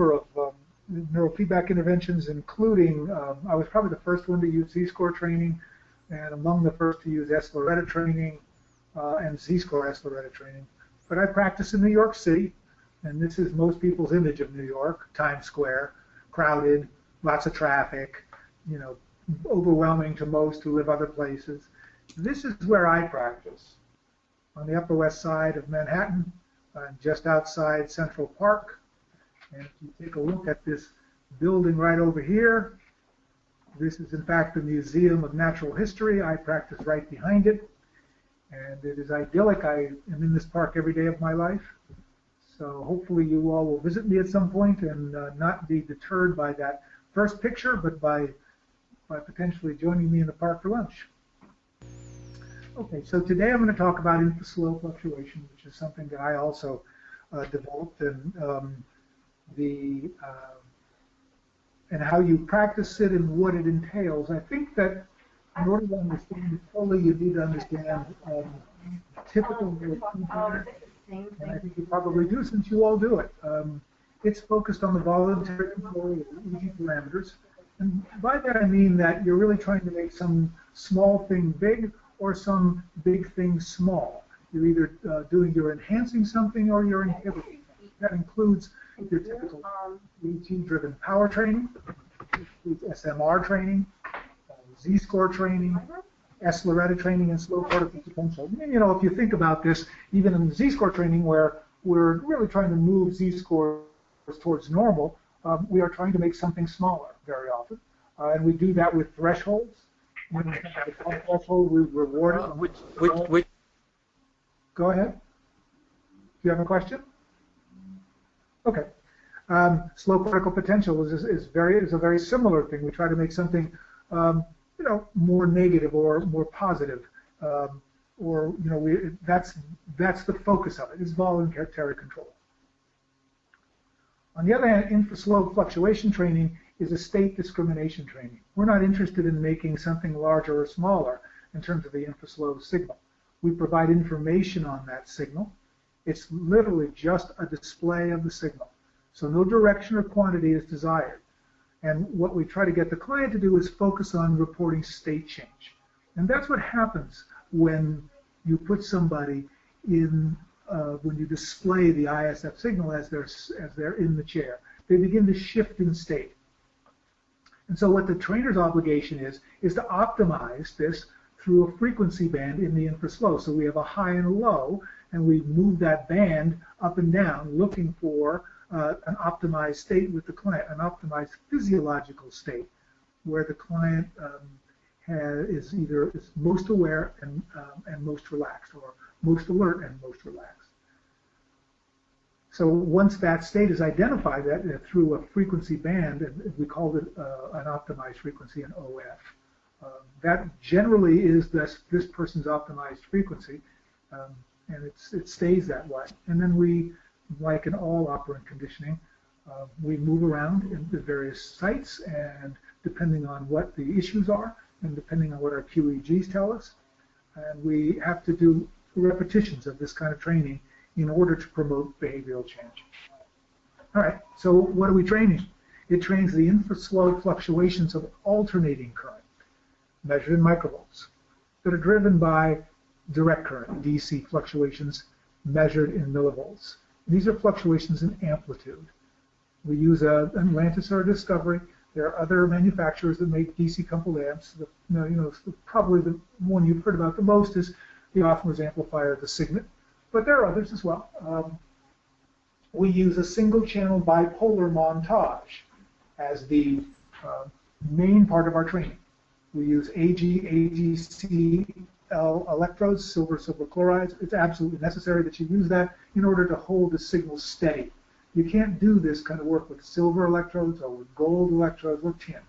number of neurofeedback interventions, including, I was probably the first one to use Z-score training, and among the first to use sLORETA training and Z-score sLORETA training. But I practice in New York City, and this is most people's image of New York: Times Square, crowded, lots of traffic, you know, overwhelming to most who live other places. This is where I practice, on the Upper West Side of Manhattan, just outside Central Park. And if you take a look at this building right over here, this is in fact the Museum of Natural History. I practice right behind it, and it is idyllic. I am in this park every day of my life. So hopefully you all will visit me at some point and not be deterred by that first picture, but by potentially joining me in the park for lunch. Okay, so today I'm going to talk about infra-slow fluctuation, which is something that I also developed, and and how you practice it and what it entails. I think that in order to understand it fully, you need to understand typical neurofeedback, and I think you probably do since you all do it. It's focused on the voluntary control of EEG parameters, and by that I mean that you're really trying to make some small thing big or some big thing small. You're either you're enhancing something or you're inhibiting. That includes your typical EEG-driven power training, includes SMR training, Z-score training, sLORETA training, and slow cortical potential. You know, if you think about this, even in the Z-score training, where we're really trying to move Z-scores towards normal, we are trying to make something smaller very often, and we do that with thresholds. When we have a threshold, we reward it. Go ahead. Do you have a question? Okay. Slow cortical potential is a very similar thing. We try to make something, you know, more negative or more positive, or you know, that's the focus of it. Is voluntary control. On the other hand, infra-slow fluctuation training is a state discrimination training. We're not interested in making something larger or smaller in terms of the infra-slow signal. We provide information on that signal. It's literally just a display of the signal. So no direction or quantity is desired. And what we try to get the client to do is focus on reporting state change. And that's what happens when you put somebody in, when you display the ISF signal as they're in the chair. They begin to shift in state. And so what the trainer's obligation is to optimize this through a frequency band in the infra-slow. So we have a high and a low, and we move that band up and down looking for an optimized state with the client, an optimized physiological state where the client is most aware and most relaxed, or most alert and most relaxed. So once that state is identified through a frequency band, and we call it an optimized frequency, an OF, that generally is this person's optimized frequency, and it stays that way. And then we, like in all operant conditioning, we move around in the various sites, and depending on what the issues are, and depending on what our QEEGs tell us, and we have to do repetitions of this kind of training in order to promote behavioral change. All right, so what are we training? It trains the infra-slow fluctuations of alternating current, measured in microvolts, that are driven by direct current, DC fluctuations, measured in millivolts. These are fluctuations in amplitude. We use an Atlantis or a Discovery. There are other manufacturers that make DC coupled amps. Probably the one you've heard about the most is the Offner's amplifier, the Signet, but there are others as well. We use a single-channel bipolar montage as the main part of our training. We use AGCL electrodes, silver chlorides. It's absolutely necessary that you use that in order to hold the signal steady. You can't do this kind of work with silver electrodes or with gold electrodes or tin.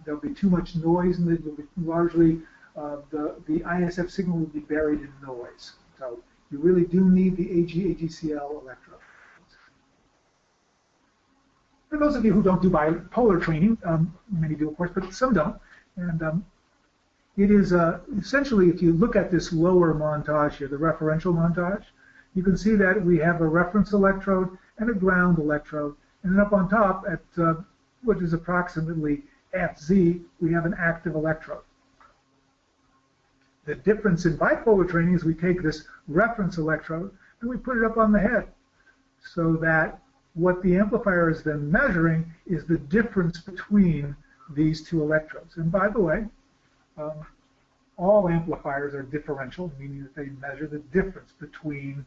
There'll be too much noise, and it will be largely the ISF signal will be buried in noise. So you really do need the AGCL electrodes. For those of you who don't do bipolar training, many do of course, but some don't. And it is essentially, if you look at this lower montage here, the referential montage, you can see that we have a reference electrode and a ground electrode, And then up on top, at what is approximately Fz, we have an active electrode. The difference in bipolar training is we take this reference electrode and we put it up on the head, so that what the amplifier is then measuring is the difference between these two electrodes. And by the way, all amplifiers are differential, meaning that they measure the difference between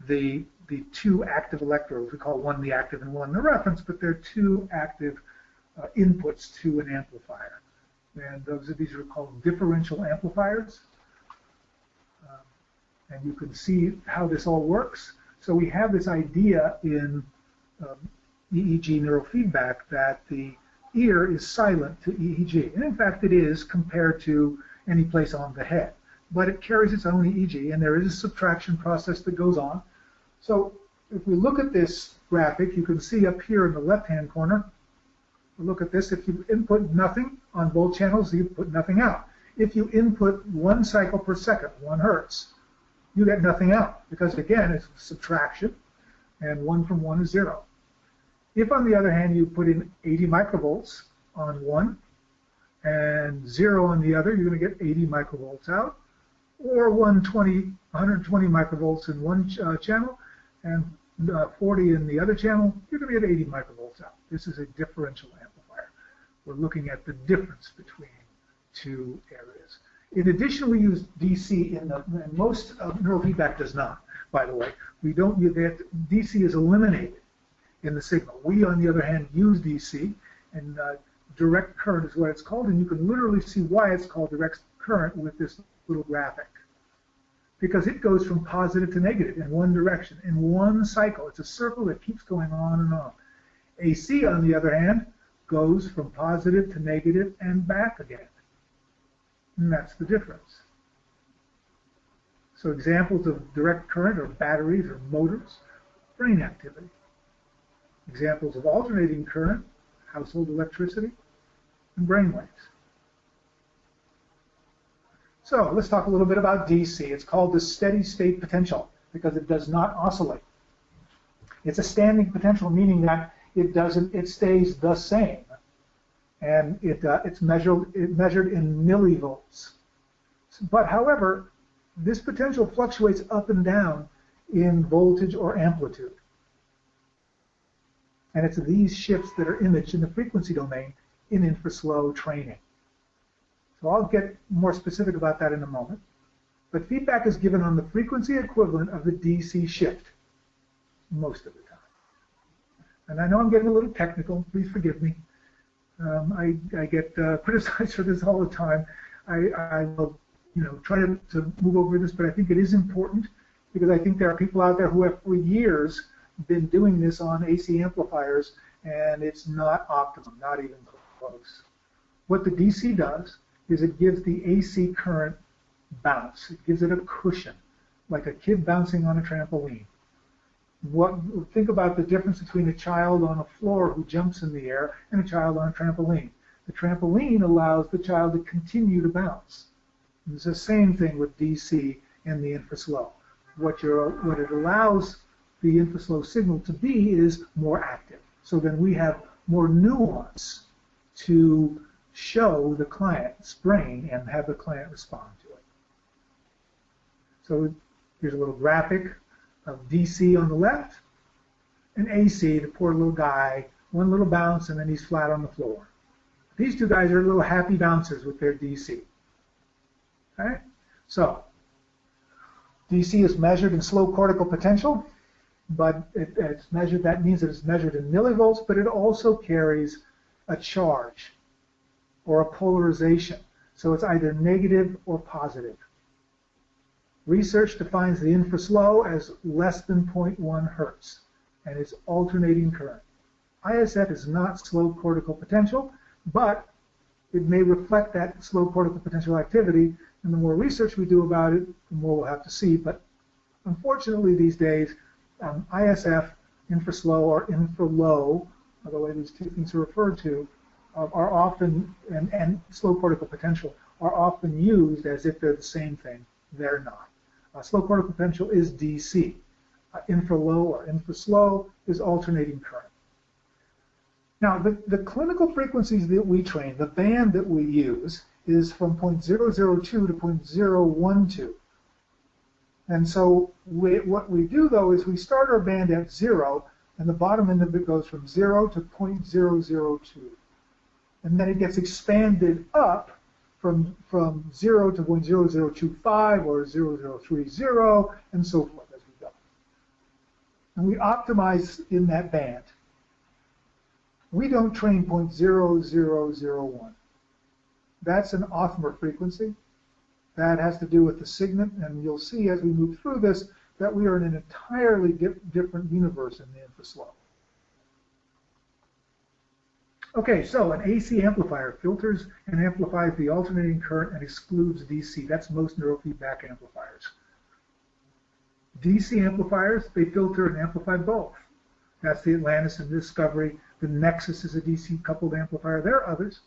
the two active electrodes. We call one the active and one the reference, but they're two active inputs to an amplifier. And these are called differential amplifiers. And you can see how this all works. So we have this idea in EEG neurofeedback that the ear is silent to EEG. And in fact, it is compared to any place on the head. But it carries its own EEG, and there is a subtraction process that goes on. So if we look at this graphic, you can see up here in the left-hand corner, look at this. If you input nothing on both channels, you put nothing out. If you input 1 cycle per second, 1 hertz, you get nothing out, because again, it's subtraction, and 1 from 1 is 0. If, on the other hand, you put in 80 microvolts on one and 0 on the other, you're going to get 80 microvolts out, or 120 microvolts in one channel and 40 in the other channel, you're going to get 80 microvolts out. This is a differential amplifier. We're looking at the difference between two areas. In addition, we use DC and most neurofeedback does not, by the way. We don't use that. DC is eliminated in the signal. We, on the other hand, use DC, and direct current is what it's called, and you can literally see why it's called direct current with this little graphic. Because it goes from positive to negative in one direction, in one cycle. It's a circle that keeps going on and on. AC, on the other hand, goes from positive to negative and back again. And that's the difference. So examples of direct current are batteries or motors, brain activity. Examples of alternating current, household electricity, and brain waves. So let's talk a little bit about DC. It's called the steady state potential because it does not oscillate. It's a standing potential, meaning that it stays the same. And it's measured in millivolts. But however, this potential fluctuates up and down in voltage or amplitude. And it's these shifts that are imaged in the frequency domain in infra-slow training. So I'll get more specific about that in a moment. But feedback is given on the frequency equivalent of the DC shift most of the time. And I know I'm getting a little technical. Please forgive me. I get criticized for this all the time. I will, try to move over this, but I think it is important because I think there are people out there who have for years been doing this on AC amplifiers, and it's not optimum, not even close. What the DC does is it gives the AC current bounce. It gives it a cushion, like a kid bouncing on a trampoline. Think about the difference between a child on a floor who jumps in the air and a child on a trampoline. The trampoline allows the child to continue to bounce. And it's the same thing with DC and the infra-slow. What it allows the infra-slow signal to be is more active. So then we have more nuance to show the client's brain and have the client respond to it. So here's a little graphic of DC on the left, and AC, the poor little guy, one little bounce, and then he's flat on the floor. These two guys are little happy bouncers with their DC. Okay? So DC is measured in slow cortical potential, but it's measured. That means that it's measured in millivolts, but it also carries a charge or a polarization. So it's either negative or positive. Research defines the infra-slow as less than 0.1 hertz, and it's alternating current. ISF is not slow cortical potential, but it may reflect that slow cortical potential activity, and the more research we do about it, the more we'll have to see. But unfortunately these days, ISF, infra-slow, or infra-low, the way these two things are referred to, are often, and slow cortical potential, are often used as if they're the same thing. They're not. Slow cortical potential is DC. Infra-low or infra-slow is alternating current. Now, the clinical frequencies that we train, the band that we use, is from 0.002 to 0.012. And so what we do, though, is we start our band at 0, and the bottom end of it goes from 0 to 0.002. And then it gets expanded up from 0 to 0.0025 or 0030, and so forth as we go. And we optimize in that band. We don't train 0.0001. That's an Autonomic frequency. That has to do with the signet, and you'll see as we move through this that we are in an entirely different universe in the infra-slow. Okay, so an AC amplifier filters and amplifies the alternating current and excludes DC. That's most neurofeedback amplifiers. DC amplifiers, they filter and amplify both. That's the Atlantis and Discovery. The Nexus is a DC coupled amplifier. There are others.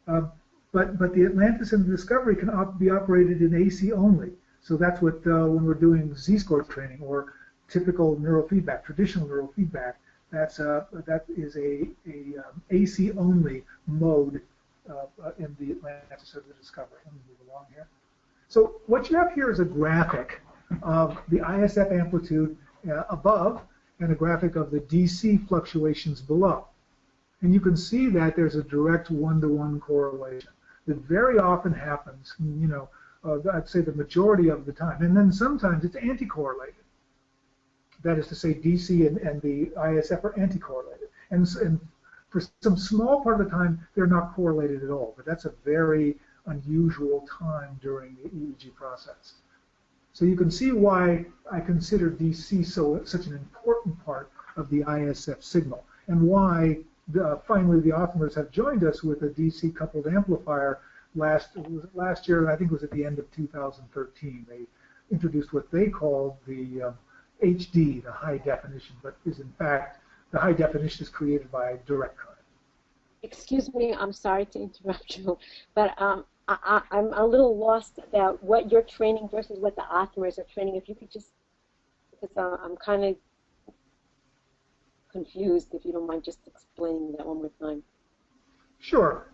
But the Atlantis and the Discovery can be operated in AC only. So that's what when we're doing Z-score training or typical neurofeedback, traditional neurofeedback, that is a AC only mode in the Atlantis or the Discovery. Let me move along here. So what you have here is a graphic of the ISF amplitude above and a graphic of the DC fluctuations below. And you can see that there's a direct one-to-one correlation that very often happens, you know, I'd say the majority of the time. And then sometimes it's anti-correlated. That is to say, DC and the ISF are anti-correlated. And for some small part of the time, they're not correlated at all. But that's a very unusual time during the EEG process. So you can see why I consider DC such an important part of the ISF signal, and why finally the Autonomers have joined us with a DC coupled amplifier last year. I think it was at the end of 2013. They introduced what they call the HD, the high definition, but is in fact the high definition is created by direct current. Excuse me, I'm sorry to interrupt you, but I'm a little lost about what you're training versus what the Autonomers are training. If you could just, because I'm kind of confused, if you don't mind just explaining that one more time. Sure.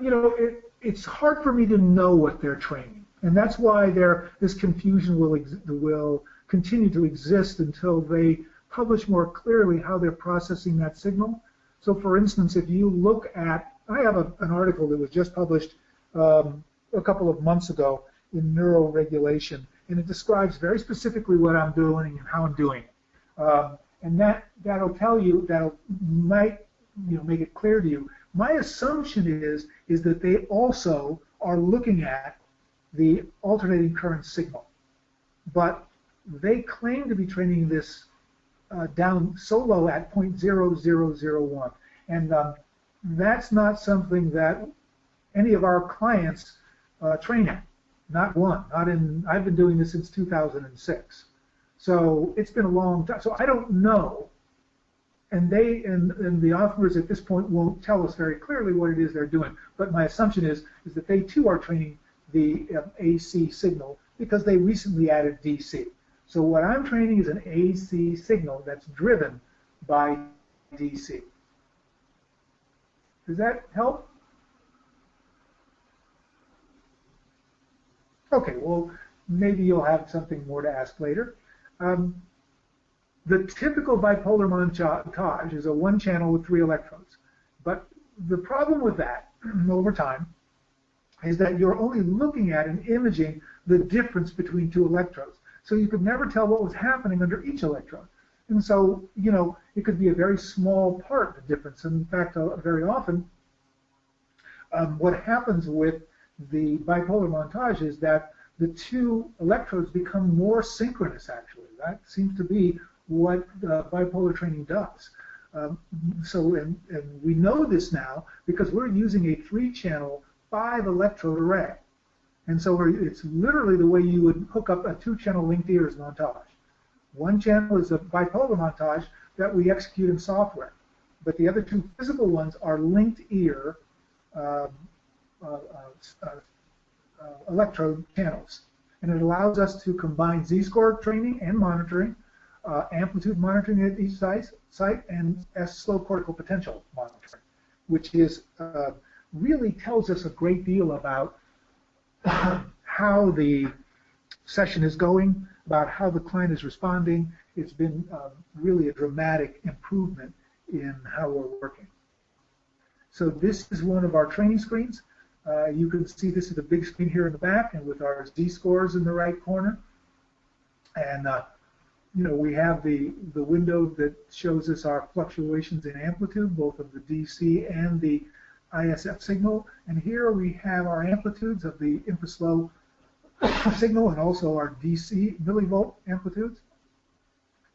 You know, it's hard for me to know what they're training, and that's why this confusion will continue to exist until they publish more clearly how they're processing that signal. So, for instance, if you look at, I have an article that was just published a couple of months ago in Neuroregulation, and it describes very specifically what I'm doing and how I'm doing it. And that'll tell you, might make it clear to you. My assumption is that they also are looking at the alternating current signal, but they claim to be training this down so low at 0.0001, and that's not something that any of our clients train at. Not one. I've been doing this since 2006. So it's been a long time. So I don't know, and the Autonomers at this point won't tell us very clearly what it is they're doing. But my assumption is that they too are training the AC signal because they recently added DC. So what I'm training is an AC signal that's driven by DC. Does that help? Okay, well, maybe you'll have something more to ask later. The typical bipolar montage is a one channel with 3 electrodes. But the problem with that, over time, is that you're only looking at and imaging the difference between 2 electrodes. So you could never tell what was happening under each electrode. And so, it could be a very small part of the difference. In fact, very often, what happens with the bipolar montage is that the 2 electrodes become more synchronous, actually. That seems to be what bipolar training does. And we know this now because we're using a 3-channel, 5-electrode array. And so it's literally the way you would hook up a 2-channel linked ears montage. One channel is a bipolar montage that we execute in software, but the other 2 physical ones are linked ear electrode channels. And it allows us to combine Z-score training and monitoring amplitude monitoring at each site, and slow cortical potential monitoring, which is really tells us a great deal about how the session is going, about how the client is responding. It's been really a dramatic improvement in how we're working. So this is one of our training screens. You can see this is a big screen here in the back, and with our Z-scores in the right corner. And you know, we have the window that shows us our fluctuations in amplitude, both of the DC and the ISF signal. And here we have our amplitudes of the infra-slow signal and also our DC millivolt amplitudes.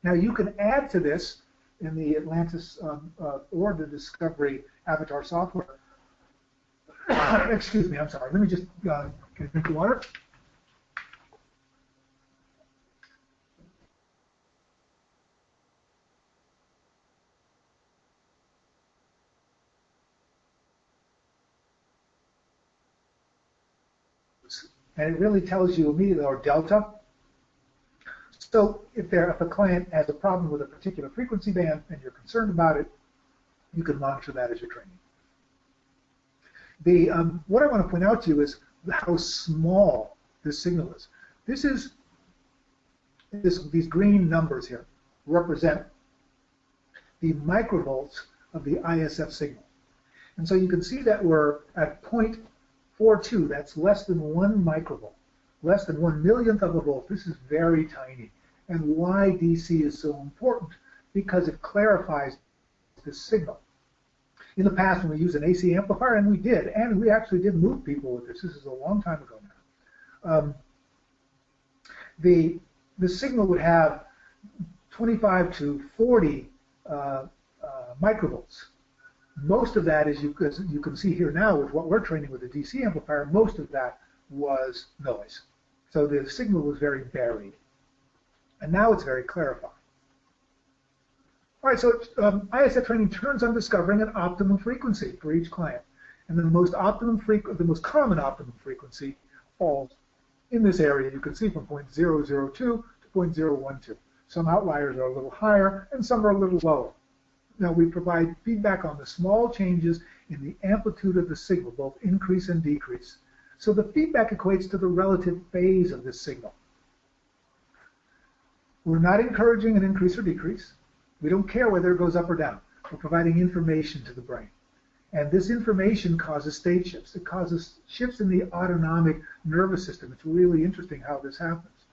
Now you can add to this in the Atlantis or the Discovery Avatar software. Excuse me, I'm sorry. Let me just get a drink of water. And it really tells you immediately, or delta. So if a client has a problem with a particular frequency band and you're concerned about it, you can monitor that as you're training. What I want to point out to you is how small this signal is. These green numbers here represent the microvolts of the ISF signal. And so you can see that we're at 0.42, that's less than 1 microvolt, less than 1/1,000,000th of a volt. This is very tiny. And why DC is so important? Because it clarifies the signal. In the past, when we used an AC amplifier, and we actually did move people with this. This is a long time ago now. The signal would have 25 to 40 microvolts. Most of that, as you can see here now with what we're training with the DC amplifier, most of that was noise. So the signal was very buried. And now it's very clarified. All right, so ISF training turns on discovering an optimum frequency for each client. And the most common optimum frequency falls in this area. You can see from 0.002 to 0.012. Some outliers are a little higher, and some are a little lower. Now, we provide feedback on the small changes in the amplitude of the signal, both increase and decrease. So the feedback equates to the relative phase of this signal. We're not encouraging an increase or decrease. We don't care whether it goes up or down. We're providing information to the brain. And this information causes state shifts. It causes shifts in the autonomic nervous system. It's really interesting how this happens.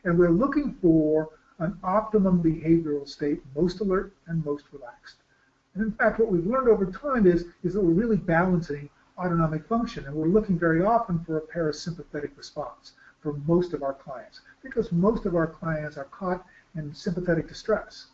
And we're looking for an optimum behavioral state, most alert and most relaxed. And in fact, what we've learned over time is that we're really balancing autonomic function, and we're looking very often for a parasympathetic response for most of our clients, because most of our clients are caught in sympathetic distress.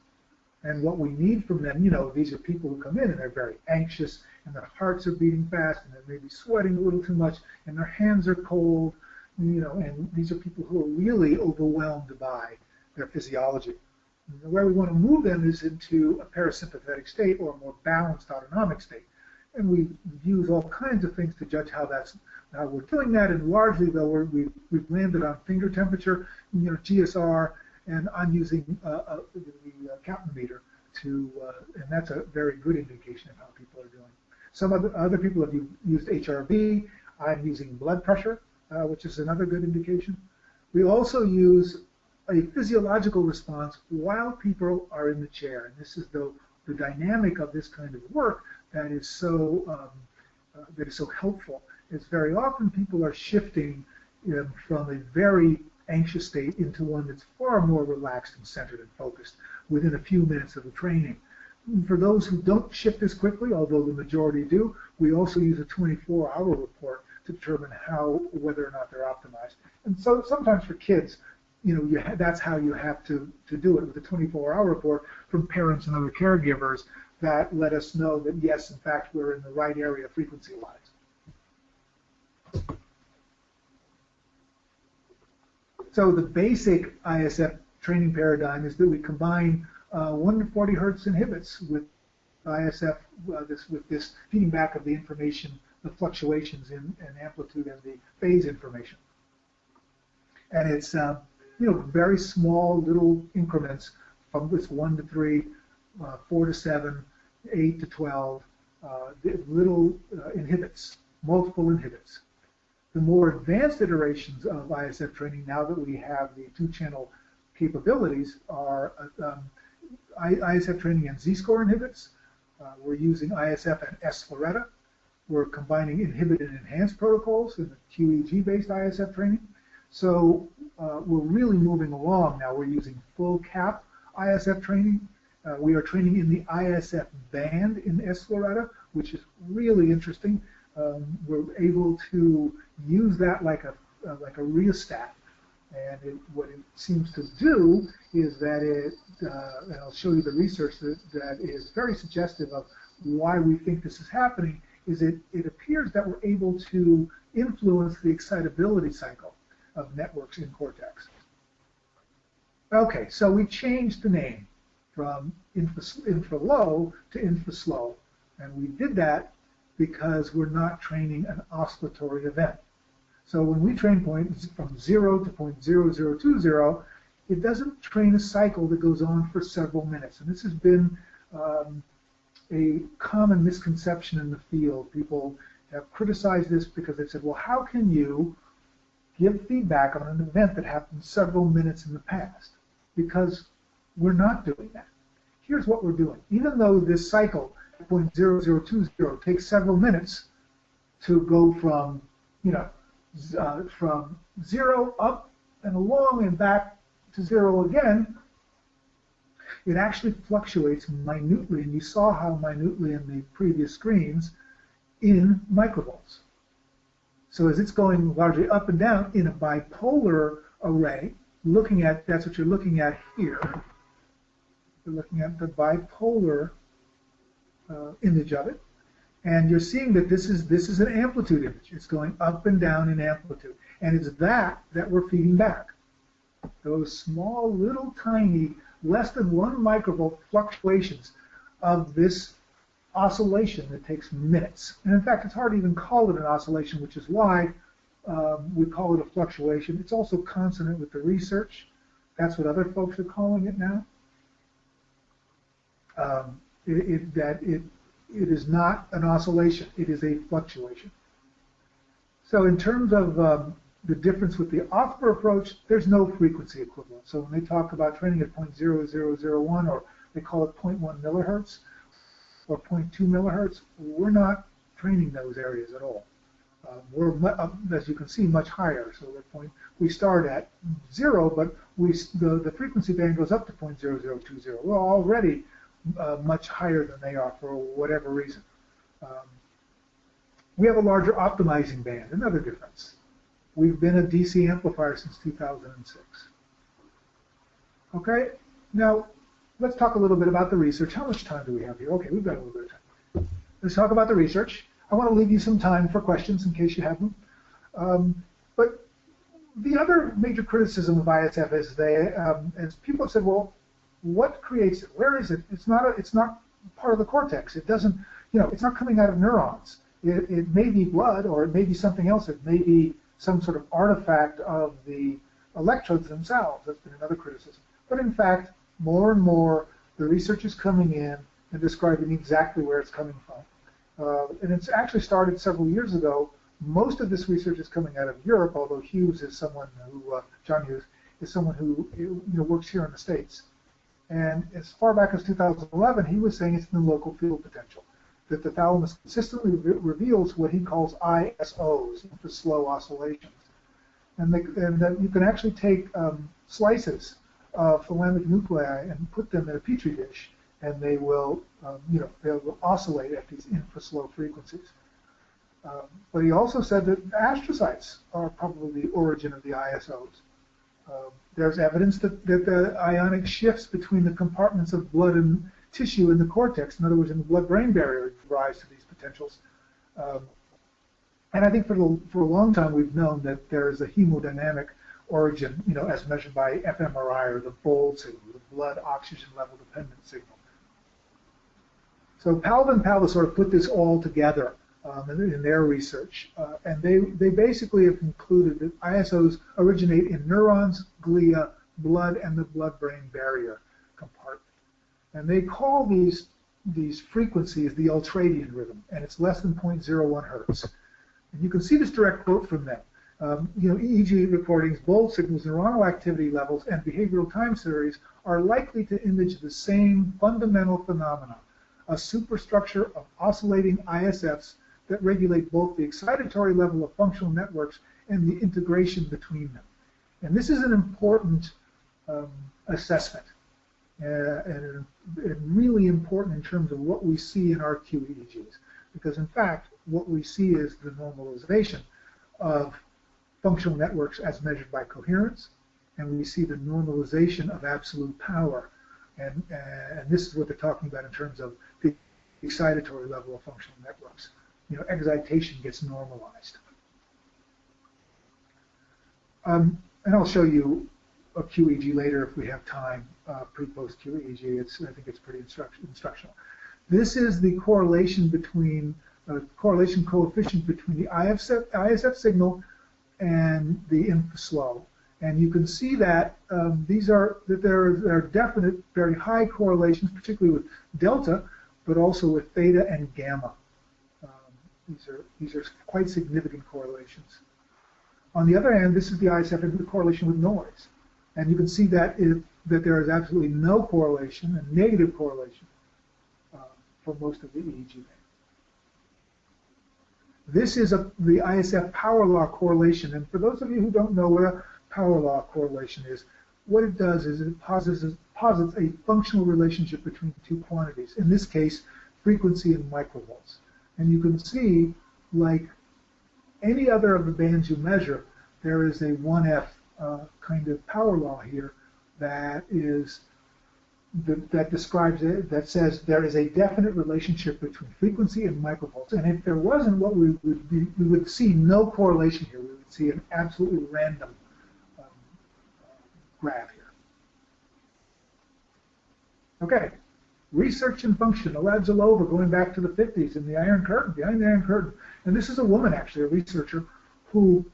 And what we need from them, you know, these are people who come in and they're very anxious, and their hearts are beating fast, and they're maybe sweating a little too much, and their hands are cold, you know, and these are people who are really overwhelmed by their physiology. And where we want to move them is into a parasympathetic state or a more balanced autonomic state. And we use all kinds of things to judge how we're doing that. And largely, though, we've landed on finger temperature, you know, GSR, and I'm using the capnometer and that's a very good indication of how people are doing. Some other people have used HRV. I'm using blood pressure, which is another good indication. We also use a physiological response while people are in the chair, and this is the dynamic of this kind of work that is so helpful. It's very often people are shifting from a very anxious state into one that's far more relaxed and centered and focused within a few minutes of the training. For those who don't shift as quickly, although the majority do, we also use a 24-hour report to determine whether or not they're optimized. And so sometimes for kids, you know, that's how you have to do it, with a 24-hour report from parents and other caregivers that let us know that, yes, in fact, we're in the right area frequency-wise. So the basic ISF training paradigm is that we combine 1 to 40 hertz inhibits with ISF, with this feeding back of the information, the fluctuations in amplitude and the phase information. And it's you know, very small little increments it's 1 to 3, 4 to 7, 8 to 12, little inhibits, multiple inhibits. The more advanced iterations of ISF training, now that we have the 2-channel capabilities, are ISF training and Z-score inhibits. We're using ISF and sLORETA. We're combining inhibit and enhanced protocols in the QEEG-based ISF training. So we're really moving along now. We're using full cap ISF training. We are training in the ISF band in sLORETA, which is really interesting. We're able to use that like a rheostat. And what it seems to do is that and I'll show you the research that is very suggestive of why we think this is happening, is it appears that we're able to influence the excitability cycle of networks in cortex. Okay, so we changed the name from infra-low to infra-slow, and we did that because we're not training an oscillatory event. So when we train points from 0 to 0.0020, it doesn't train a cycle that goes on for several minutes. And this has been a common misconception in the field. People have criticized this because they've said, well, how can you give feedback on an event that happened several minutes in the past? Because we're not doing that. Here's what we're doing. Even though this cycle at 0.0020 takes several minutes to go from, from 0 up and along and back to 0 again, it actually fluctuates minutely, and you saw how minutely in the previous screens, in microvolts. So as it's going largely up and down in a bipolar array, that's what you're looking at here. You're looking at the bipolar image of it. And you're seeing that this is an amplitude image. It's going up and down in amplitude. And it's that we're feeding back. Those small, little, tiny, less than 1 microvolt fluctuations of this oscillation that takes minutes. And in fact, it's hard to even call it an oscillation, which is why we call it a fluctuation. It's also consonant with the research. That's what other folks are calling it now. It is not an oscillation. It is a fluctuation. So in terms of the difference with the Othmer approach, there's no frequency equivalent. So when they talk about training at 0.0001, or they call it 0.1 millihertz or 0.2 millihertz, we're not training those areas at all. We're, as you can see, much higher. So we start at 0, but the frequency band goes up to 0.0020. We're already much higher than they are for whatever reason. We have a larger optimizing band, another difference. We've been a DC amplifier since 2006. Okay, now let's talk a little bit about the research. How much time do we have here? Okay, we've got a little bit of time. Let's talk about the research. I want to leave you some time for questions in case you have them. But the other major criticism of ISF is as people have said, well, what creates it? Where is it? It's not part of the cortex. It doesn't, it's not coming out of neurons. It may be blood, or it may be something else. It may be some sort of artifact of the electrodes themselves. That's been another criticism. But in fact, more and more, the research is coming in and describing exactly where it's coming from. And it's actually started several years ago. Most of this research is coming out of Europe, although Hughes is someone who, John Hughes, is someone who works here in the States. And as far back as 2011, he was saying it's in the local field potential, that the thalamus consistently reveals what he calls ISOs, infra-slow oscillations. And that you can actually take slices of thalamic nuclei and put them in a petri dish, and they will, they will oscillate at these infra-slow frequencies. But he also said that astrocytes are probably the origin of the ISOs. There's evidence that the ionic shifts between the compartments of blood and tissue in the cortex, in other words, in the blood-brain barrier, give rise to these potentials. And I think for a long time we've known that there is a hemodynamic origin, as measured by fMRI, or the BOLD signal, the blood oxygen level dependent signal. So Palva and Palva sort of put this all together in their research, and they basically have concluded that ISOs originate in neurons, glia, blood, and the blood-brain barrier. compartment. And they call these frequencies the Ultradian rhythm, and it's less than 0.01 hertz. And you can see this direct quote from them. EEG recordings, bold signals, neuronal activity levels, and behavioral time series are likely to image the same fundamental phenomena, a superstructure of oscillating ISFs that regulate both the excitatory level of functional networks and the integration between them. And this is an important assessment, and really important in terms of what we see in our QEEGs. Because in fact, what we see is the normalization of functional networks as measured by coherence, and we see the normalization of absolute power. And this is what they're talking about in terms of the excitatory level of functional networks. Excitation gets normalized. And I'll show you a QEEG later if we have time, pre-post QEEG. I think it's pretty instructional. This is the correlation between, correlation coefficient between the ISF signal and the Infra-slow. And you can see that there are definite, very high correlations, particularly with delta, but also with theta and gamma. These are quite significant correlations. On the other hand, this is the ISF and the correlation with noise. And you can see that there is absolutely no correlation, a negative correlation, for most of the EEG bands. This is the ISF power law correlation. And for those of you who don't know what a power law correlation is, what it does is it posits a functional relationship between two quantities, in this case, frequency and microvolts. And you can see, like any other of the bands you measure, there is a 1F kind of power law here that describes it, that says there is a definite relationship between frequency and microvolts. And if there wasn't, what we would see no correlation here. We would see an absolutely random graph here. Okay, research and function. Elad Zalova, going back to the 50s in the Iron Curtain, behind the Iron Curtain. And this is a woman, actually, a researcher, who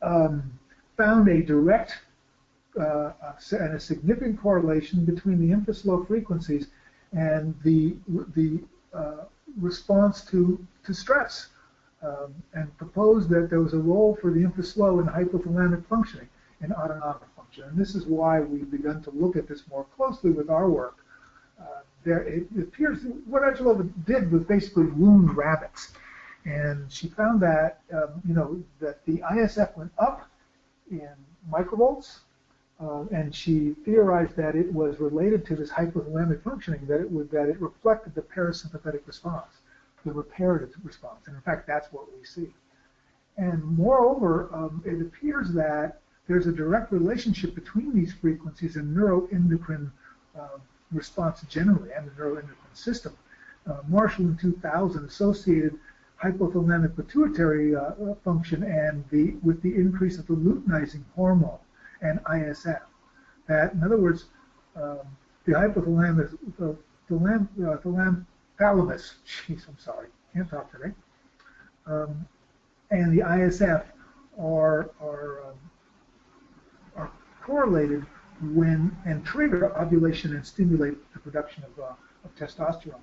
found a direct and a significant correlation between the infra-slow frequencies and the response to stress, and proposed that there was a role for the infra-slow in hypothalamic functioning and autonomic function. And this is why we've begun to look at this more closely with our work. It appears what Angelova did was basically wound rabbits, and she found that that the ISF went up in microvolts, and she theorized that it was related to this hypothalamic functioning, that it reflected the parasympathetic response, the reparative response, and in fact that's what we see. And moreover, it appears that there's a direct relationship between these frequencies and neuroendocrine response generally, and the neuroendocrine system. Marshall in 2000 associated hypothalamic pituitary function and with the increase of the luteinizing hormone and ISF. That, in other words, the hypothalamus, thalamus, jeez, I'm sorry, can't talk today, and the ISF are correlated and trigger ovulation and stimulate the production of testosterone.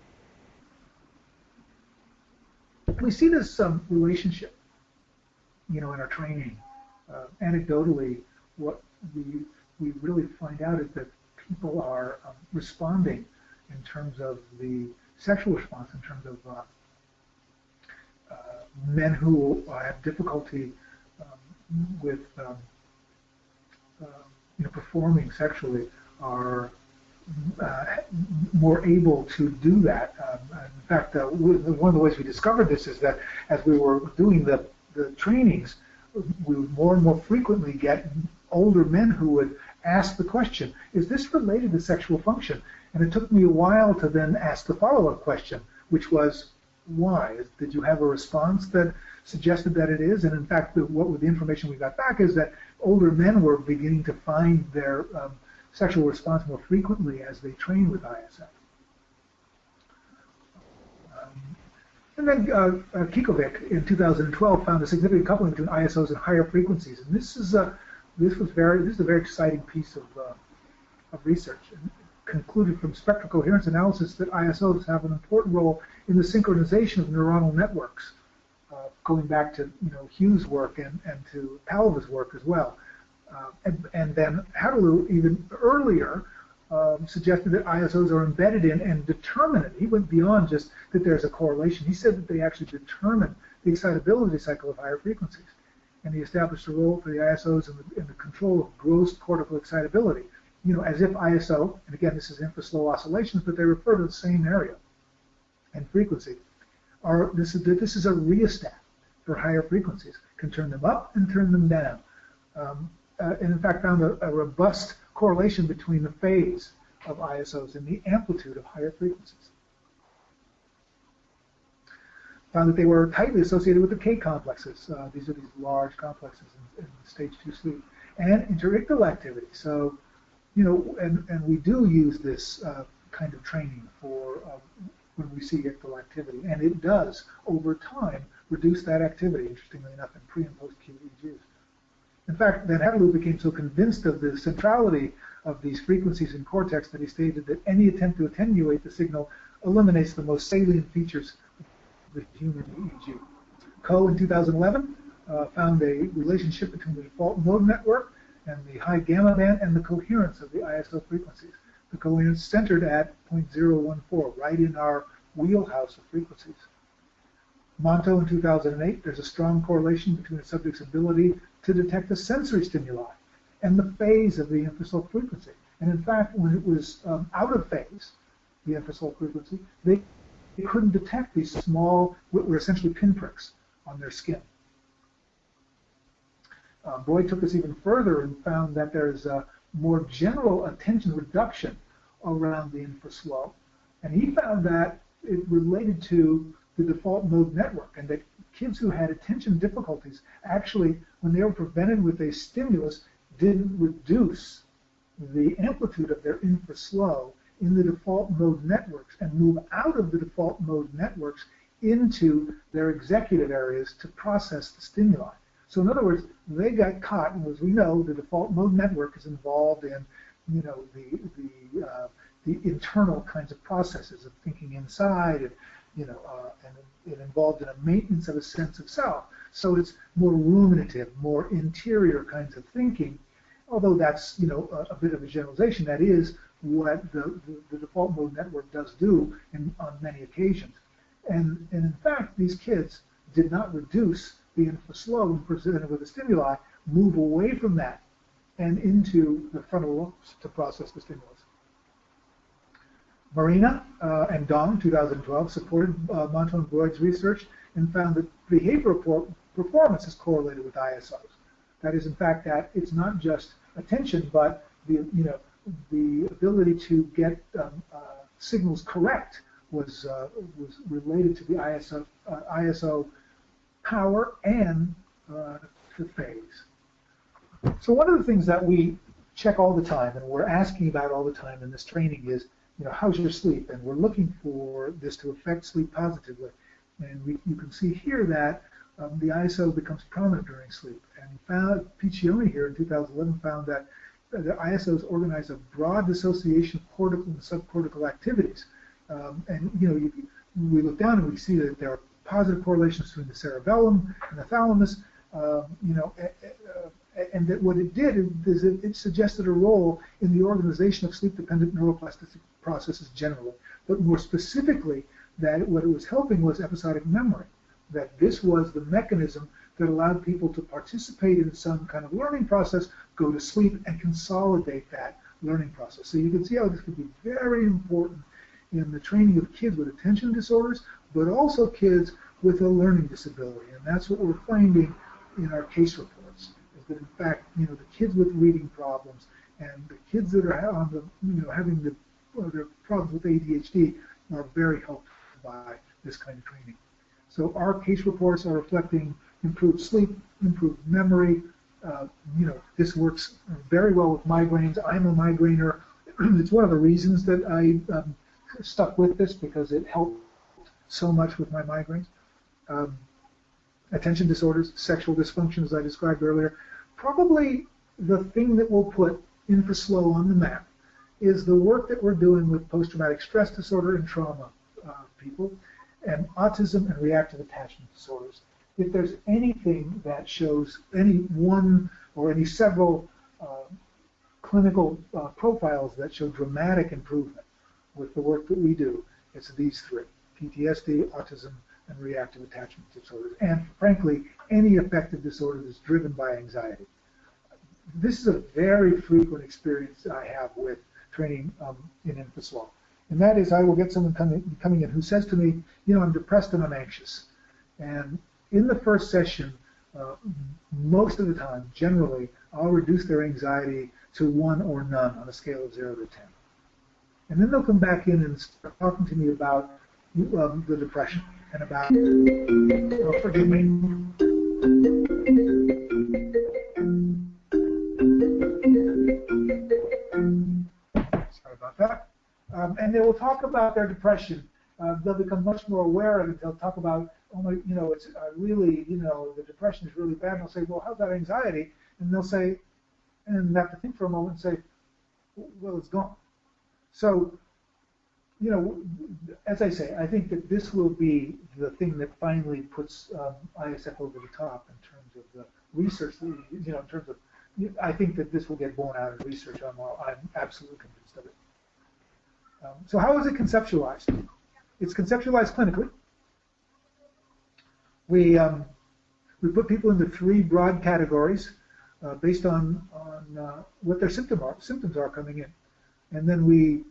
We see this relationship, in our training. Anecdotally, what we really find out is that people are responding in terms of the sexual response, in terms of men who have difficulty with performing sexually are more able to do that. In fact, one of the ways we discovered this is that as we were doing the trainings, we would more and more frequently get older men who would ask the question, is this related to sexual function? And it took me a while to then ask the follow-up question, which was, why? Did you have a response that suggested that it is? And in fact, what the information we got back is that older men were beginning to find their sexual response more frequently as they train with ISF. And then Kikovic in 2012 found a significant coupling between ISOs and higher frequencies. And this is a very exciting piece of research. And concluded from spectral coherence analysis that ISOs have an important role in the synchronization of neuronal networks, going back to Hughes' work and to Palva's work as well. And then Hadaloo even earlier suggested that ISOs are embedded in and determinate. He went beyond just that there's a correlation. He said that they actually determine the excitability cycle of higher frequencies. And he established a role for the ISOs in the control of gross cortical excitability. As if ISO, and again, this is infra-slow oscillations, but they refer to the same area and frequency. This is a rheostat for higher frequencies, can turn them up and turn them down. And in fact found a robust correlation between the phase of ISOs and the amplitude of higher frequencies. Found that they were tightly associated with the K complexes. These are these large complexes in stage 2 sleep. And interictal activity. So, and we do use this kind of training for when we see ictal activity. And it does, over time, reduce that activity, interestingly enough, in pre- and post-acute EEGs. In fact, then Hadaloo became so convinced of the centrality of these frequencies in cortex that he stated that any attempt to attenuate the signal eliminates the most salient features of the human EEG. Coe in 2011 found a relationship between the default mode network and the high gamma band and the coherence of the ISO frequencies. The coherence centered at 0.014, right in our wheelhouse of frequencies. Monto in 2008, there's a strong correlation between a subject's ability to detect a sensory stimuli and the phase of the infra-slow frequency. And in fact, when it was out of phase, the infra-slow frequency, they couldn't detect these small, what were essentially pinpricks on their skin. Boyd took this even further and found that there's a more general attention reduction around the infra-slow. And he found that it related to the default mode network, and that kids who had attention difficulties actually, when they were presented with a stimulus, didn't reduce the amplitude of their infra-slow in the default mode networks and move out of the default mode networks into their executive areas to process the stimuli. So in other words, they got caught, and as we know, the default mode network is involved in, the internal kinds of processes of thinking inside, and and it involved in a maintenance of a sense of self. So it's more ruminative, more interior kinds of thinking. Although that's a bit of a generalization, that is what the default mode network does do on many occasions. And in fact, these kids did not reduce the infra-slow when presented with a stimuli, move away from that and into the frontal lobes to process the stimulus. Marina and Dong, 2012, supported Monto and Boyd's research and found that behavioral performance is correlated with ISOs. That is, in fact, that it's not just attention, but the ability to get signals correct was related to the ISO power and the phase. So one of the things that we check all the time and we're asking about all the time in this training is, how's your sleep? And we're looking for this to affect sleep positively. And you can see here that the ISO becomes prominent during sleep. And Piccioni here in 2011 found that the ISOs organize a broad dissociation of cortical and subcortical activities. We look down and we see that there are positive correlations between the cerebellum and the thalamus, and that what it did is it suggested a role in the organization of sleep-dependent neuroplasticity processes generally, but more specifically that what it was helping was episodic memory, that this was the mechanism that allowed people to participate in some kind of learning process, go to sleep, and consolidate that learning process. So you can see how this could be very important in the training of kids with attention disorders, but also kids with a learning disability. And that's what we're finding in our case reports, is that in fact, the kids with reading problems and the kids that are on the, having their problems with ADHD are very helped by this kind of training. So our case reports are reflecting improved sleep, improved memory. This works very well with migraines. I'm a migrainer. It's one of the reasons that I stuck with this, because it helped so much with my migraines. Attention disorders, sexual dysfunction, as I described earlier. Probably the thing that will put infra-slow on the map is the work that we're doing with post-traumatic stress disorder and trauma people, and autism and reactive attachment disorders. If there's anything that shows any one or any several clinical profiles that show dramatic improvement with the work that we do, it's these three: PTSD, autism, and reactive attachment disorders. And frankly, any affective disorder that's driven by anxiety. This is a very frequent experience I have with training in Infra-slow. And that is, I will get someone coming in who says to me, you know, I'm depressed and I'm anxious. And in the first session, most of the time, generally, I'll reduce their anxiety to 1 or none on a scale of 0 to 10. And then they'll come back in and start talking to me about the depression and about, oh, forgive me. Sorry about that. And they will talk about their depression. They'll become much more aware of it. They'll talk about, oh my, you know, it's really, you know, the depression is really bad. And I'll say, well, how's that anxiety? And they'll say, and have to think for a moment and say, well, it's gone. So, you know, as I say, I think that this will be the thing that finally puts ISF over the top in terms of the research. You know, in terms of, I think that this will get borne out in research. I'm absolutely convinced of it. So how is it conceptualized? It's conceptualized clinically. We put people into 3 broad categories based on what their symptoms are coming in, and then we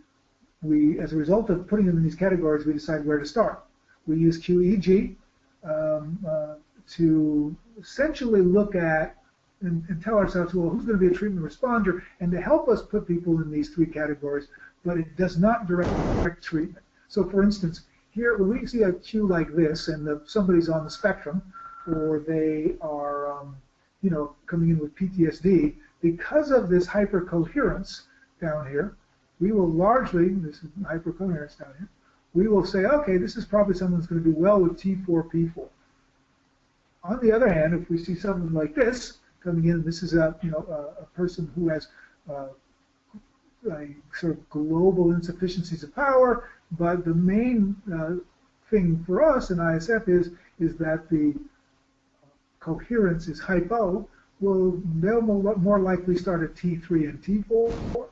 as a result of putting them in these categories, we decide where to start. We use QEEG to essentially look at and tell ourselves, well, who's going to be a treatment responder, and to help us put people in these 3 categories, but it does not direct treatment. So, for instance, here, when we see a cue like this, and somebody's on the spectrum, or they are, you know, coming in with PTSD, because of this hypercoherence down here, we will largely, this is hypercoherence down here, we will say, okay, this is probably someone who's going to do well with T4P4. On the other hand, if we see someone like this coming in, this is a, you know, a person who has a sort of global insufficiencies of power, but the main thing for us in ISF is that the coherence is hypo. They'll more likely start at T3 and T4,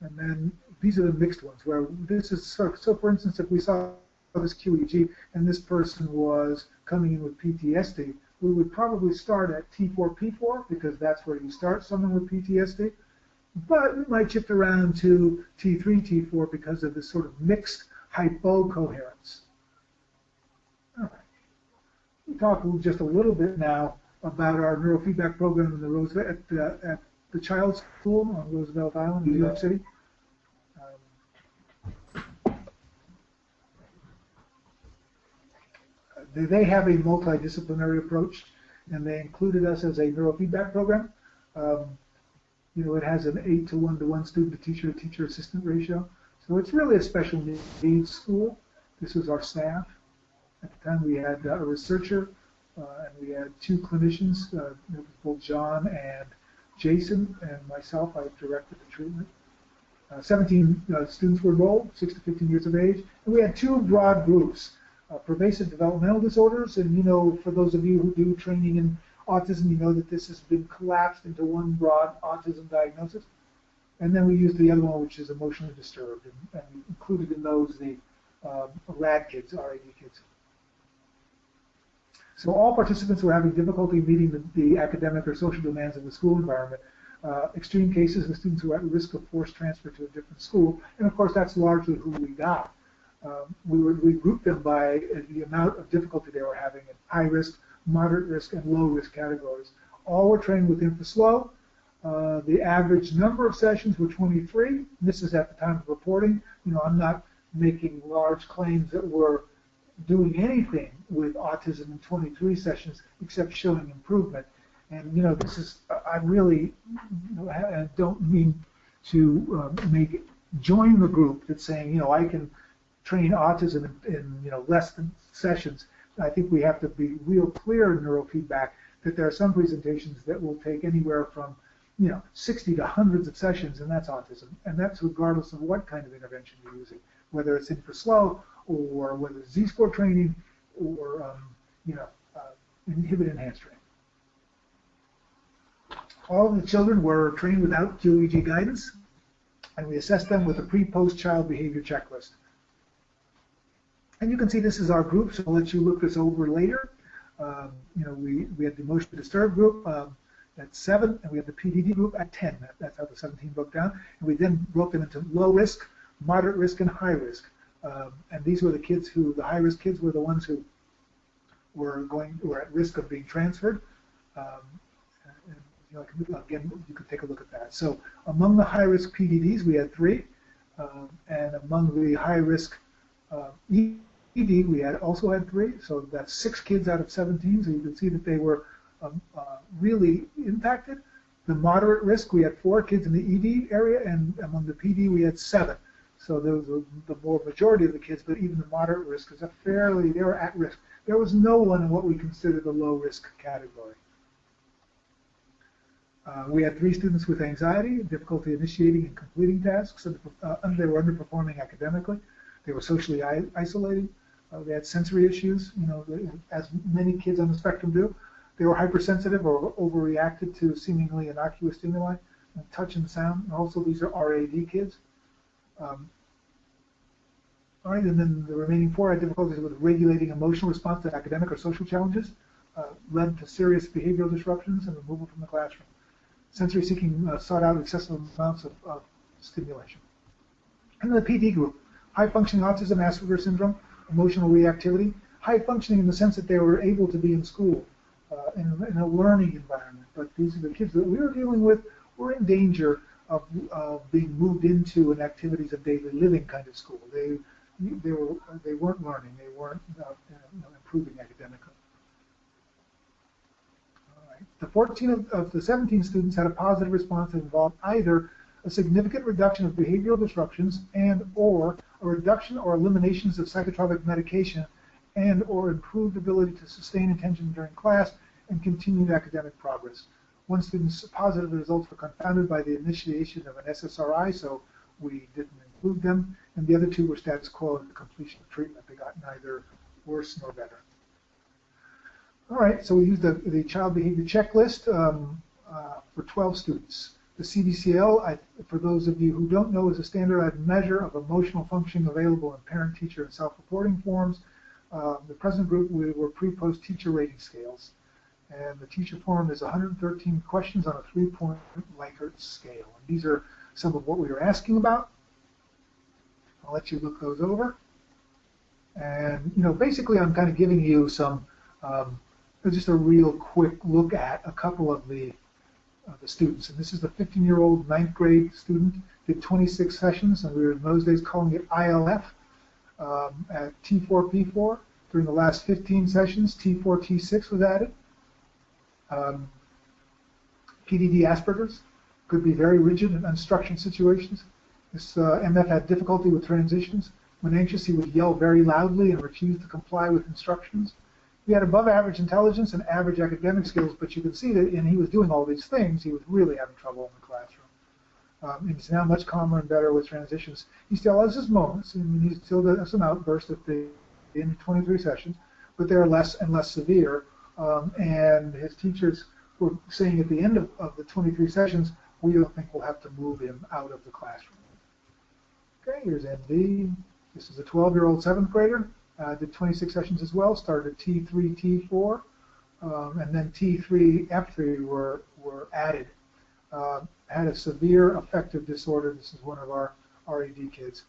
and then these are the mixed ones where this is so for instance, if we saw this QEG and this person was coming in with PTSD, we would probably start at T4P4 because that's where you start someone with PTSD. But we might shift around to T3, T4 because of this sort of mixed hypocoherence. All right. We'll talk just a little bit now about our neurofeedback program in the at the Child's School on Roosevelt Island in New York City. They have a multidisciplinary approach, and they included us as a neurofeedback program. You know, it has an 8-to-1-to-1 student-to-teacher assistant ratio. So it's really a special needs school. This was our staff. At the time, we had a researcher, and we had 2 clinicians, both John and Jason, and myself. I directed the treatment. 17 students were enrolled, 6 to 15 years of age, and we had 2 broad groups. Pervasive developmental disorders, and you know, for those of you who do training in autism, you know that this has been collapsed into one broad autism diagnosis. And then we use the other one, which is emotionally disturbed, and we included in those the RAD kids, RAD kids. So all participants were having difficulty meeting the academic or social demands of the school environment. Extreme cases, the students who were at risk of forced transfer to a different school, and of course that's largely who we got. We grouped them by the amount of difficulty they were having in high risk, moderate risk, and low risk categories. All were trained with Infra-slow. The average number of sessions were 23. This is at the time of reporting. You know, I'm not making large claims that we're doing anything with autism in 23 sessions except showing improvement. And you know, this is, I really don't mean to join the group that's saying, you know, I can train autism in you know, less than sessions. I think we have to be real clear in neurofeedback that there are some presentations that will take anywhere from 60 to hundreds of sessions, and that's autism. And that's regardless of what kind of intervention you're using, whether it's Infra-slow or whether it's Z-score training or inhibit enhanced training. All of the children were trained without QEEG guidance, and we assessed them with a pre-post child behavior checklist. And you can see this is our group, so I'll let you look this over later. We had the emotionally disturbed group at 7, and we had the PDD group at 10. That's how the 17 broke down. And we then broke them into low risk, moderate risk, and high risk. And these were the kids the high risk kids were the ones who were at risk of being transferred. Again, you can take a look at that. So among the high risk PDDs, we had 3, and among the high risk ED, we also had 3. So that's 6 kids out of 17. So you can see that they were really impacted. The moderate risk, we had 4 kids in the ED area, and among the PD, we had 7. So those were the more majority of the kids, but even the moderate risk is they were at risk. There was no one in what we consider the low risk category. We had 3 students with anxiety, difficulty initiating and completing tasks, and they were underperforming academically. They were socially isolated. They had sensory issues, as many kids on the spectrum do. They were hypersensitive or overreacted to seemingly innocuous stimuli, and touch and sound. And also, these are RAD kids. All right, and then the remaining 4 had difficulties with regulating emotional response to academic or social challenges, led to serious behavioral disruptions and removal from the classroom. Sensory seeking sought out excessive amounts of stimulation. And the PD group, high functioning autism, Asperger's syndrome, emotional reactivity, high functioning in the sense that they were able to be in school, in a learning environment. But these are the kids that we were dealing with were in danger of being moved into an activities of daily living kind of school. They weren't learning. They weren't improving academically. The 14 of the 17 students had a positive response that involved either a significant reduction of behavioral disruptions and/or a reduction or eliminations of psychotropic medication and/or improved ability to sustain attention during class and continued academic progress. One student's positive results were confounded by the initiation of an SSRI, so we didn't include them, and the other 2 were status quo at the completion of treatment. They got neither worse nor better. All right, so we used the child behavior checklist for 12 students. The CBCL, for those of you who don't know, is a standardized measure of emotional functioning available in parent, teacher, and self-reporting forms. The present group, we were pre-post teacher rating scales. And the teacher form is 113 questions on a 3-point Likert scale. And these are some of what we were asking about. I'll let you look those over. And, basically I'm kind of giving you some just a real quick look at a couple of the students. And this is the 15-year-old 9th grade student, did 26 sessions, and we were in those days calling it ILF at T4P4. During the last 15 sessions, T4T6 was added. PDD Asperger's could be very rigid in unstructured situations. This MF had difficulty with transitions. When anxious, he would yell very loudly and refuse to comply with instructions. He had above average intelligence and average academic skills, but you can see that, and he was doing all these things, he was really having trouble in the classroom. He's now much calmer and better with transitions. He still has his moments, and he still does some outbursts at the end of 23 sessions, but they're less and less severe. And his teachers were saying at the end of the 23 sessions, we don't think we'll have to move him out of the classroom. Okay, here's MD. This is a 12-year-old 7th grader. Did 26 sessions as well, started at T3, T4, and then T3, F3 were added. Had a severe affective disorder. This is one of our RAD kids.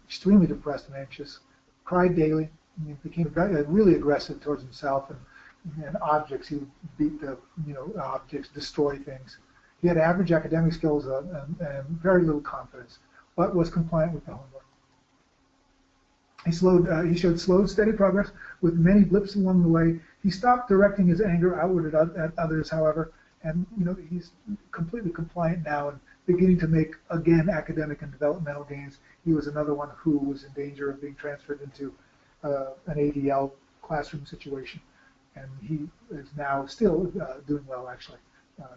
Extremely depressed and anxious. Cried daily. He became really aggressive towards himself and objects. He would beat the objects, destroy things. He had average academic skills and very little confidence, but was compliant with the homework. He showed slow, steady progress with many blips along the way. He stopped directing his anger outward at others, however, and he's completely compliant now and beginning to make again academic and developmental gains. He was another one who was in danger of being transferred into an ADL classroom situation, and he is now still doing well actually.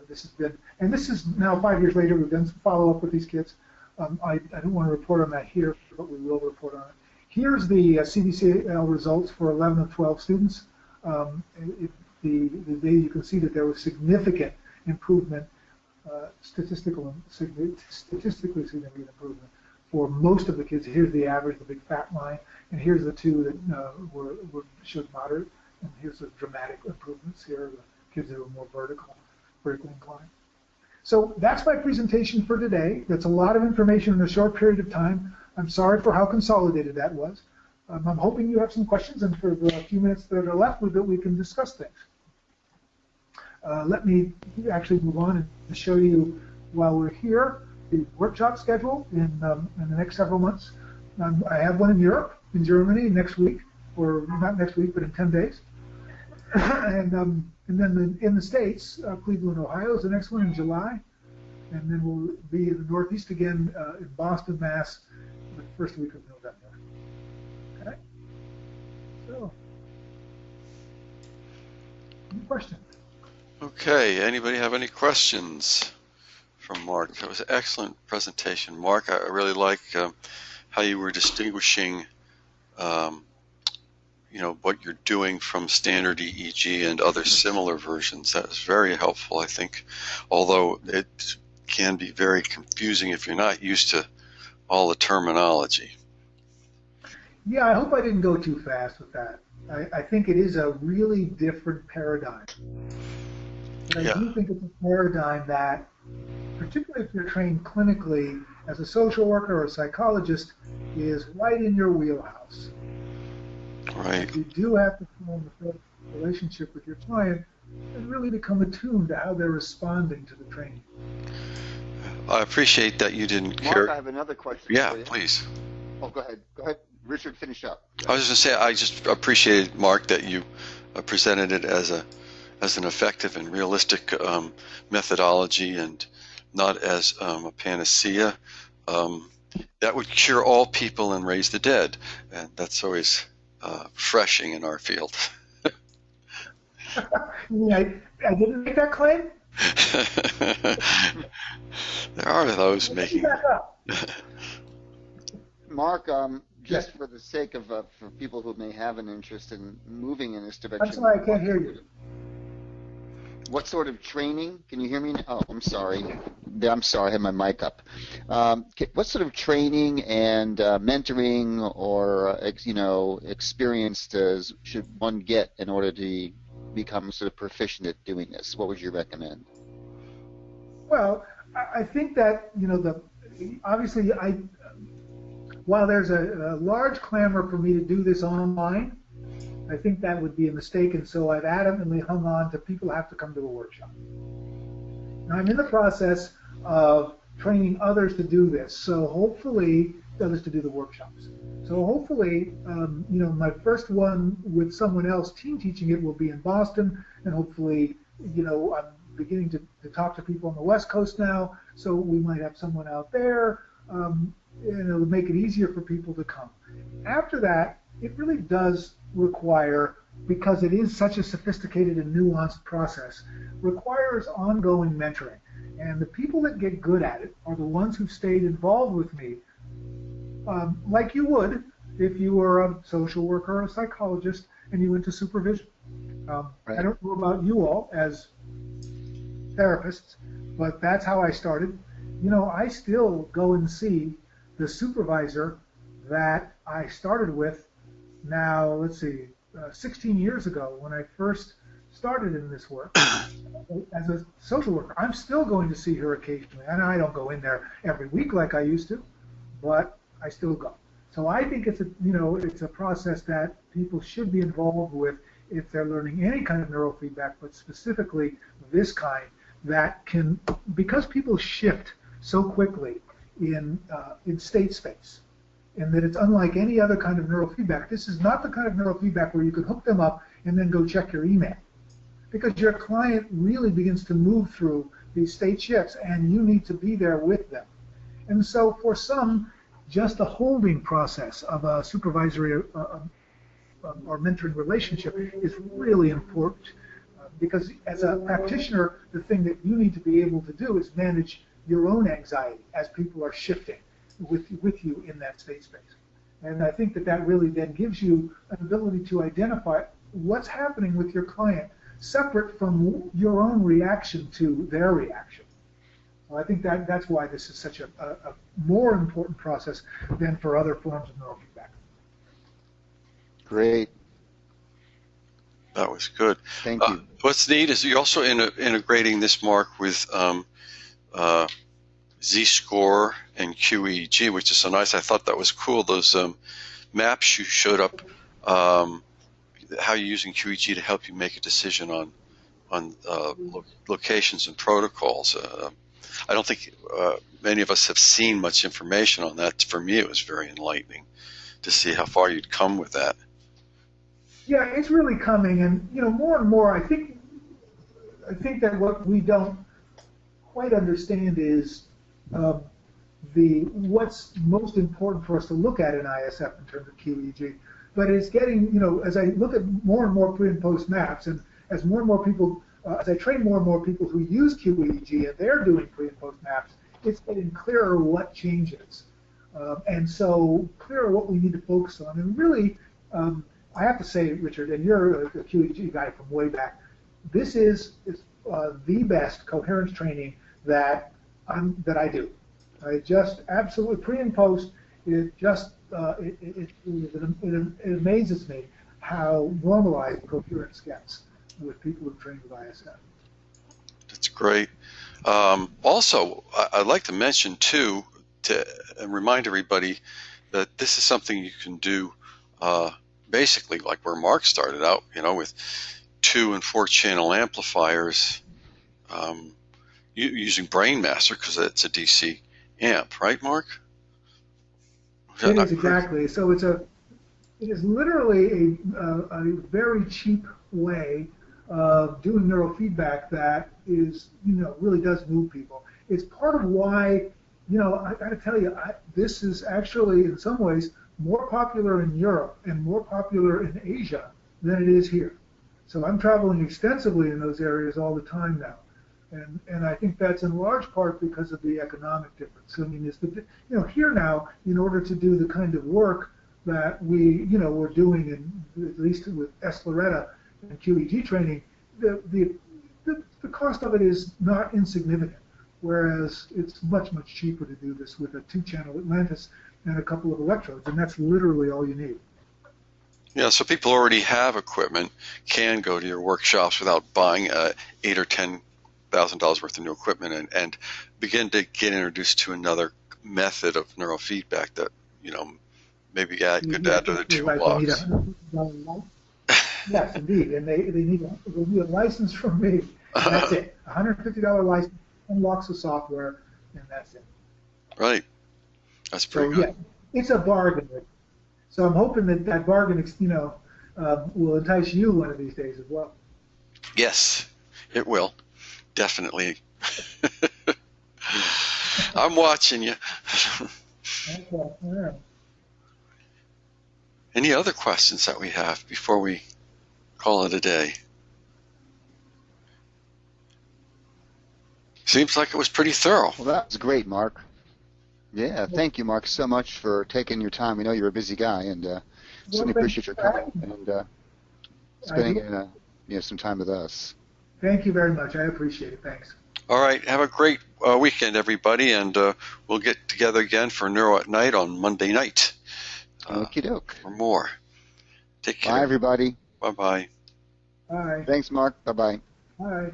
This has been, and this is now 5 years later. We've done some follow-up with these kids. I don't want to report on that here, but we will report on it. Here's the CBCL results for 11 of 12 students. You can see that there was significant improvement, statistically significant improvement for most of the kids. Here's the average, the big fat line, and here's the two that showed moderate, and here's the dramatic improvements. Here are the kids that were more vertically inclined. So that's my presentation for today. That's a lot of information in a short period of time. I'm sorry for how consolidated that was. I'm hoping you have some questions, and for the few minutes that are left, we can discuss things. Let me actually move on and show you, while we're here, the workshop schedule in the next several months. I have one in Europe, in Germany, next week, or not next week, but in 10 days. And then in the States, Cleveland, Ohio is the next one in July. And then we'll be in the Northeast again in Boston, Mass, the first week of November. Okay? So, any questions? Okay, anybody have any questions from Mark? That was an excellent presentation. Mark, I really like how you were distinguishing what you're doing from standard EEG and other similar versions. That was very helpful, I think, although it can be very confusing if you're not used to all the terminology. Yeah, I hope I didn't go too fast with that. I think it is a really different paradigm. But I do think it's a paradigm that, particularly if you're trained clinically as a social worker or a psychologist, is right in your wheelhouse. Right. You do have to form a relationship with your client and really become attuned to how they're responding to the training. I appreciate that you didn't care. Mark, I have another question. Yeah, for you. Please. Oh, go ahead. Go ahead. Richard, finish up. I was just going to say, I just appreciated, Mark, that you presented it as an effective and realistic methodology and not as a panacea. That would cure all people and raise the dead, and that's always refreshing in our field. I didn't make that claim? There are those making Mark, just for the sake of for people who may have an interest in moving in this direction. I'm sorry, I can't hear you. What sort of training? Can you hear me? Oh, I'm sorry. I'm sorry, I had my mic up. What sort of training and mentoring or experience should one get in order to become sort of proficient at doing this? What would you recommend? Well, I think that obviously while there's a large clamor for me to do this online, I think that would be a mistake, and so I've adamantly hung on to people have to come to a workshop. Now I'm in the process of training others to do this, so hopefully others to do the workshops. So hopefully, my first one with someone else team teaching it will be in Boston, and hopefully, I'm beginning to talk to people on the West Coast now, so we might have someone out there, and it'll make it easier for people to come. After that, it really does require, because it is such a sophisticated and nuanced process, requires ongoing mentoring. And the people that get good at it are the ones who've stayed involved with me, like you would if you were a social worker or a psychologist and you went to supervision. Right. I don't know about you all as therapists, but that's how I started. I still go and see the supervisor that I started with now, let's see, 16 years ago when I first started in this work as a social worker. I'm still going to see her occasionally, and I don't go in there every week like I used to, but I still go. So I think it's a process that people should be involved with if they're learning any kind of neurofeedback, but specifically this kind that can, because people shift so quickly in state space, and that it's unlike any other kind of neurofeedback. This is not the kind of neurofeedback where you can hook them up and then go check your email, because your client really begins to move through these state shifts, and you need to be there with them. And so for some, just the holding process of a supervisory or mentoring relationship is really important. because as a practitioner, the thing that you need to be able to do is manage your own anxiety as people are shifting with you in that state space. And I think that really then gives you an ability to identify what's happening with your client separate from your own reaction to their reaction. So I think that's why this is such a more important process than for other forms of neurofeedback. Great. That was good. Thank you. What's neat is you're also integrating this, Mark, with Z-score and QEEG, which is so nice. I thought that was cool. Those maps you showed up, how you're using QEEG to help you make a decision on locations and protocols. I don't think many of us have seen much information on that. For me, it was very enlightening to see how far you'd come with that. Yeah, it's really coming, and more and more. I think that what we don't quite understand is what's most important for us to look at in ISF in terms of QEEG. But it's getting, as I look at more and more pre and post maps, and as more and more people, as I train more and more people who use QEEG and they're doing pre and post maps, it's getting clearer what changes, and so clearer what we need to focus on. And really, I have to say, Richard, and you're a QEEG guy from way back, this is the best coherence training that I do. I just absolutely pre and post. It amazes me how normalized coherence gets with people who train with ISF. That's great. Also, I'd like to mention too, to remind everybody that this is something you can do basically like where Mark started out, with 2- and 4-channel amplifiers using BrainMaster, because it's a DC amp, right, Mark? It is, exactly. So it is literally a very cheap way of doing neurofeedback that is, really does move people. It's part of why, I got to tell you, this is actually in some ways more popular in Europe and more popular in Asia than it is here. So I'm traveling extensively in those areas all the time now. And I think that's in large part because of the economic difference. I mean, here now, in order to do the kind of work that we're doing, at least with sLORETA and QEEG training, the cost of it is not insignificant. Whereas it's much, much cheaper to do this with a 2-channel Atlantis and a couple of electrodes, and that's literally all you need. Yeah, so people who already have equipment can go to your workshops without buying $8,000 or $10,000 worth of new equipment and begin to get introduced to another method of neurofeedback that maybe could add to their toolbox. Yes, indeed, and they need a license from me. And that's it. $150 license, unlocks the software, and that's it. Right. That's pretty good. Yeah, it's a bargain. So I'm hoping that bargain, will entice you one of these days as well. Yes, it will. Definitely. I'm watching you. Okay. All right. Any other questions that we have before we call it a day? Seems like it was pretty thorough. Well, that was great, Mark. Yeah, thank you, Mark, so much for taking your time. We know you're a busy guy, and certainly appreciate your coming and spending some time with us. Thank you very much. I appreciate it. Thanks. All right. Have a great weekend, everybody, and we'll get together again for Neuro at Night on Monday night. Okie doke. For more. Take care. Bye, everybody. Bye-bye. Bye. Thanks, Mark. Bye-bye. Bye.